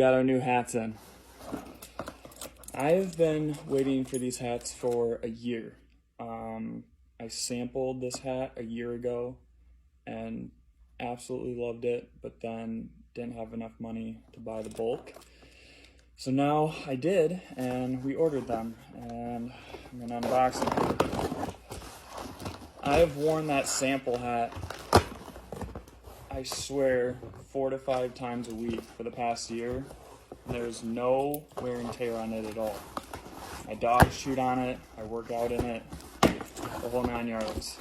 got our new hats in. I've been waiting for these hats for a year. I sampled this hat a year ago and absolutely loved it, but then didn't have enough money to buy the bulk. So now I did, and we ordered them, and I'm gonna unbox them. I've worn that sample hat, I swear, 4 to 5 times a week for the past year. There's no wear and tear on it at all. My dogs shoot on it, I work out in it, the whole 9 yards.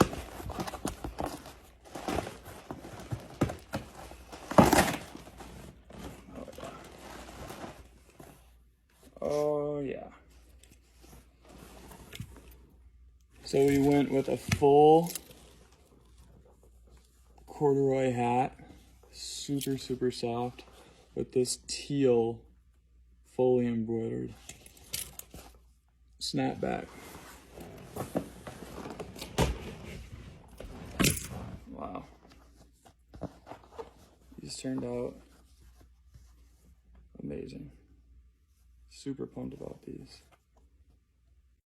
Oh yeah. So we went with a full corduroy hat, super soft, with this teal fully embroidered snapback. Wow. These turned out amazing. Super pumped about these.